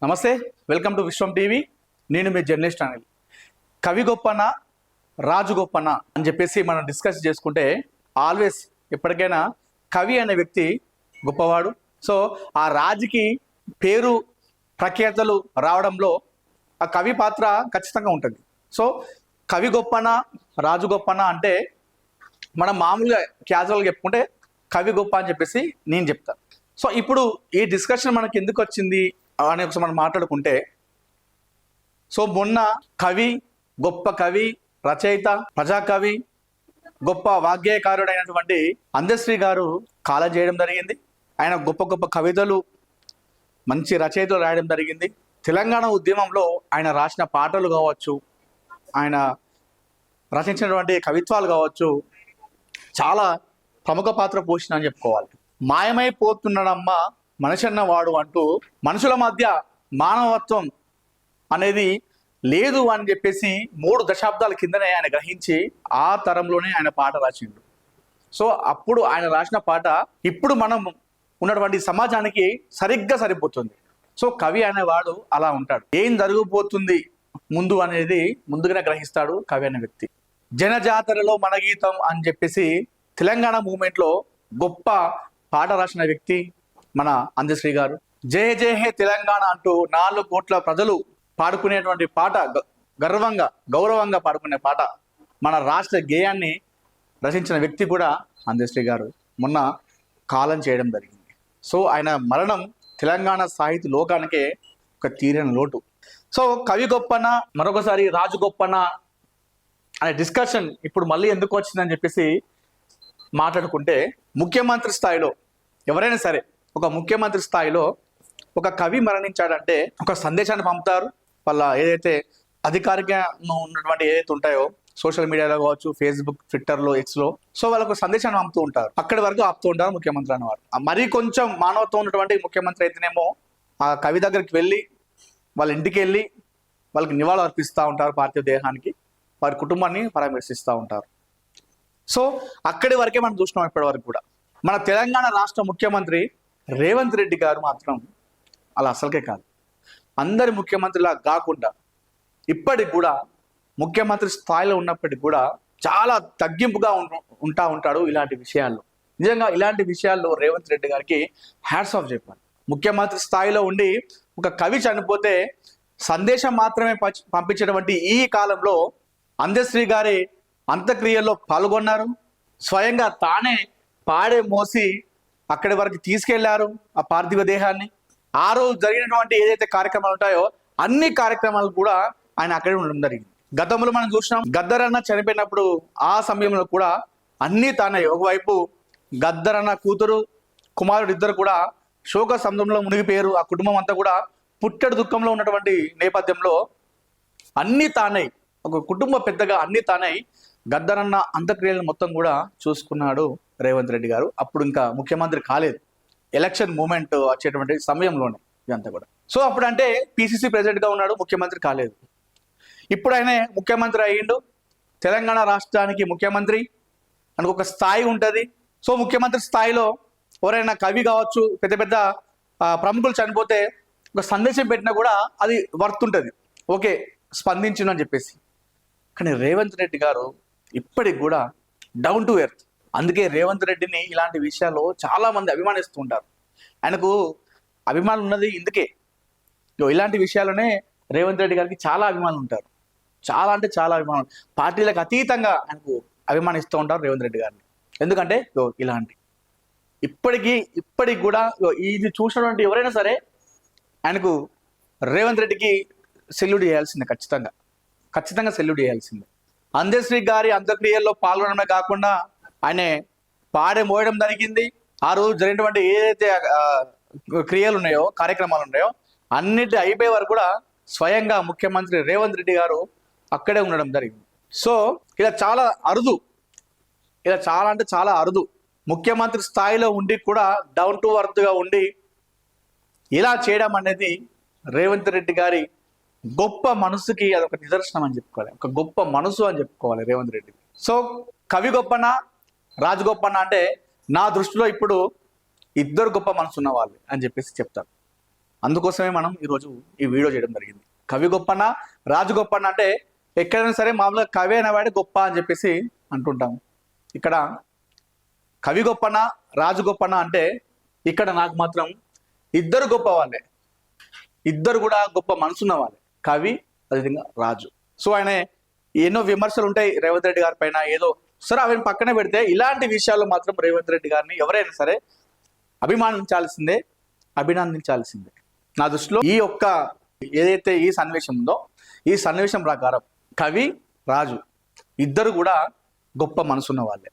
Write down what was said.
నమస్తే, welcome to Vishwam TV. నేను మీ journalist Anil. కవి గొప్పనా రాజు గొప్పనా అని చెప్పేసి మనం డిస్కస్ చేసుకుంటే ఆల్వేస్ ఎప్పటికైనా కవి అనే వ్యక్తి గొప్పవాడు. సో ఆ రాజుకి పేరు ప్రఖ్యాతలు రావడంలో ఆ కవి పాత్ర ఖచ్చితంగా ఉంటుంది. సో కవి గొప్పనా రాజు గొప్పనా అంటే మనం మామూలుగా క్యాజువల్గా చెప్పుకుంటే కవి గొప్ప అని చెప్పేసి నేను చెప్తాను. సో ఇప్పుడు ఈ డిస్కషన్ మనకి ఎందుకు వచ్చింది అని ఒకసారి మనం మాట్లాడుకుంటే, సో మొన్న కవి, గొప్ప కవి, రచయిత, ప్రజాకవి, గొప్ప వాగ్గేయకారుడైనటువంటి అందశ్రీ గారు కాలం చేయడం జరిగింది. ఆయన గొప్ప గొప్ప కవితలు, మంచి రచయితలు రాయడం జరిగింది. తెలంగాణ ఉద్యమంలో ఆయన రాసిన పాటలు కావచ్చు, ఆయన రచించినటువంటి కవిత్వాలు కావచ్చు, చాలా ప్రముఖ పాత్ర పోషిన అని చెప్పుకోవాలి. మాయమైపోతున్నాడమ్మా మనిషన్న వాడు అంటూ మనుషుల మధ్య మానవత్వం అనేది లేదు అని చెప్పేసి 3 దశాబ్దాల కిందనే ఆయన గ్రహించి ఆ తరంలోనే ఆయన పాట రాసిండు. సో అప్పుడు ఆయన రాసిన పాట ఇప్పుడు మనం ఉన్నటువంటి సమాజానికి సరిగ్గా సరిపోతుంది. సో కవి అనేవాడు అలా ఉంటాడు. ఏం జరగబోతుంది ముందు అనేది ముందుగానే గ్రహిస్తాడు కవి అనే వ్యక్తి. జనజాతరలో మన గీతం అని చెప్పేసి తెలంగాణ మూవ్మెంట్లో గొప్ప పాట రాసిన వ్యక్తి మన అందశ్రీ గారు. జయ జయ హే తెలంగాణ అంటూ 4 కోట్ల ప్రజలు పాడుకునేటువంటి పాట, గౌరవంగా పాడుకునే పాట, మన రాష్ట్ర గేయాన్ని రచించిన వ్యక్తి కూడా అందశ్రీ గారు మొన్న కాలం చేయడం జరిగింది. సో ఆయన మరణం తెలంగాణ సాహితీ లోకానికే ఒక తీరని లోటు. సో కవి గొప్పనా మరొకసారి రాజు గొప్పనా అనే డిస్కషన్ ఇప్పుడు మళ్ళీ ఎందుకు వచ్చిందని చెప్పేసి మాట్లాడుకుంటే, ముఖ్యమంత్రి స్థాయిలో ఎవరైనా సరే ఒక ముఖ్యమంత్రి స్థాయిలో ఒక కవి మరణించాడంటే ఒక సందేశాన్ని పంపుతారు. వాళ్ళ ఏదైతే అధికారికంగా ఉన్నటువంటి ఏదైతే ఉంటాయో సోషల్ మీడియాలో కావచ్చు, ఫేస్బుక్, ట్విట్టర్లో, ఎక్స్లో, సో వాళ్ళకు సందేశాన్ని పంపుతూ ఉంటారు. అక్కడి వరకు ఆపుతూ ఉంటారు ముఖ్యమంత్రి అనేవారు. మరీ కొంచెం మానవత్వం ఉన్నటువంటి ముఖ్యమంత్రి అయితేనేమో ఆ కవి దగ్గరికి వెళ్ళి వాళ్ళ ఇంటికి వెళ్ళి వాళ్ళకి నివాళులు అర్పిస్తూ ఉంటారు, పార్థివ దేహానికి, వారి కుటుంబాన్ని పరామర్శిస్తూ ఉంటారు. సో అక్కడి వరకే మనం చూసినాం ఇప్పటి వరకు కూడా. మన తెలంగాణ రాష్ట్ర ముఖ్యమంత్రి రేవంత్ రెడ్డి గారు మాత్రం అలా అసలుకే కాదు. అందరి ముఖ్యమంత్రిలా కాకుండా ఇప్పటికి కూడా ముఖ్యమంత్రి స్థాయిలో ఉన్నప్పటికీ కూడా చాలా తగ్గింపుగా ఉంటాడు ఇలాంటి విషయాల్లో. నిజంగా ఇలాంటి విషయాల్లో రేవంత్ రెడ్డి గారికి హ్యాట్స్ ఆఫ్ చెప్పాలి. ముఖ్యమంత్రి స్థాయిలో ఉండి ఒక కవి చనిపోతే సందేశం మాత్రమే పంపించేటువంటి ఈ కాలంలో అందశ్రీ గారి అంత్యక్రియల్లో పాల్గొన్నారు. స్వయంగా తానే పాడే మోసి అక్కడి వరకు తీసుకెళ్లారు ఆ పార్థివ దేహాన్ని. ఆ రోజు జరిగినటువంటి ఏదైతే కార్యక్రమాలు ఉంటాయో అన్ని కార్యక్రమాలు కూడా ఆయన అక్కడే ఉండడం జరిగింది. గతంలో మనం చూసినాం, గద్దరన్న చనిపోయినప్పుడు ఆ సమయంలో కూడా అన్నీ తానే, ఒకవైపు గద్దరన్న కూతురు, కుమారుడు ఇద్దరు కూడా శోక సముద్రంలో మునిగిపోయారు. ఆ కుటుంబం అంతా కూడా పుట్టెడు దుఃఖంలో ఉన్నటువంటి నేపథ్యంలో అన్నీ తానే, ఒక కుటుంబ పెద్దగా అన్నీ తానే గద్దరన్న అంత్యక్రియలను మొత్తం కూడా చూసుకున్నాడు రేవంత్ రెడ్డి గారు. అప్పుడు ఇంకా ముఖ్యమంత్రి కాలేదు, ఎలక్షన్ మూమెంట్ వచ్చేటువంటి సమయంలోనే ఇదంతా కూడా. సో అప్పుడు అంటే పిసిసి ప్రెసిడెంట్గా ఉన్నాడు, ముఖ్యమంత్రి కాలేదు. ఇప్పుడు ఆయన ముఖ్యమంత్రి అయ్యిండు. తెలంగాణ రాష్ట్రానికి ముఖ్యమంత్రి అని ఒక స్థాయి ఉంటుంది. సో ముఖ్యమంత్రి స్థాయిలో ఎవరైనా కవి కావచ్చు, పెద్ద పెద్ద ప్రముఖులు చనిపోతే ఒక సందేశం పెట్టినా కూడా అది వర్త్ ఉంటుంది, ఓకే స్పందించును అని చెప్పేసి. కానీ రేవంత్ రెడ్డి గారు ఇప్పటికి కూడా డౌన్ టు ఎర్త్. అందుకే రేవంత్ రెడ్డిని ఇలాంటి విషయాల్లో చాలా మంది అభిమానిస్తూ ఉంటారు. ఆయనకు అభిమానులు ఉన్నది ఇందుకే. ఇలాంటి విషయాల్లోనే రేవంత్ రెడ్డి గారికి చాలా అభిమానులు ఉంటారు. చాలా అంటే చాలా అభిమానులు, పార్టీలకు అతీతంగా ఆయనకు అభిమానిస్తూ ఉంటారు రేవంత్ రెడ్డి గారిని. ఎందుకంటే ఇలాంటి ఇప్పటికి కూడా ఇది చూసినటువంటి ఎవరైనా సరే ఆయనకు రేవంత్ రెడ్డికి సెల్యూట్ చేయాల్సిందే, ఖచ్చితంగా సెల్యూట్ చేయాల్సిందే. అందశ్రీ గారి అంత్యక్రియల్లో పాల్గొనడమే కాకుండా ఆయన పాడే మోయడం జరిగింది. ఆ రోజు జరిగినటువంటి ఏదైతే క్రియలు ఉన్నాయో, కార్యక్రమాలు ఉన్నాయో అన్నిటి అయిపోయే వరకు కూడా స్వయంగా ముఖ్యమంత్రి రేవంత్ రెడ్డి గారు అక్కడే ఉండడం జరిగింది. సో ఇలా చాలా అరుదు, ఇలా చాలా అంటే చాలా అరుదు. ముఖ్యమంత్రి స్థాయిలో ఉండి కూడా డౌన్ టు అర్త్గా ఉండి ఇలా చేయడం అనేది రేవంత్ రెడ్డి గారి గొప్ప మనసుకి అదొక నిదర్శనం అని చెప్పుకోవాలి, ఒక గొప్ప మనసు అని చెప్పుకోవాలి రేవంత్ రెడ్డి. సో కవి గొప్పనా రాజు గొప్పనా అంటే నా దృష్టిలో ఇప్పుడు ఇద్దరు గొప్ప మనసు ఉన్న వాళ్ళు అని చెప్పేసి చెప్తారు. అందుకోసమే మనం ఈరోజు ఈ వీడియో చేయడం జరిగింది. కవి గొప్పనా రాజు గొప్పనా అంటే ఎక్కడైనా సరే మామూలుగా కవి అనేవాడే గొప్ప అని చెప్పేసి అంటుంటాం. ఇక్కడ కవి గొప్పనా రాజు గొప్పనా అంటే ఇక్కడ నాకు మాత్రం ఇద్దరు గొప్ప వాళ్ళే, ఇద్దరు కూడా గొప్ప మనసున్న వాళ్ళే, కవి అదేవిధంగా రాజు. సో ఆయన ఎన్నో విమర్శలు ఉంటాయి రేవంత్ రెడ్డి గారి పైన, ఏదో సరే అవి పక్కనే పెడితే ఇలాంటి విషయాల్లో మాత్రం రేవంత్ రెడ్డి గారిని ఎవరైనా సరే అభిమానించాల్సిందే, అభినందించాల్సిందే. నా దృష్టిలో ఈ యొక్క ఏదైతే ఈ సన్నివేశం ఉందో ఈ సన్నివేశం ప్రకారం కవి రాజు ఇద్దరు కూడా గొప్ప మనసున్న వాళ్ళే.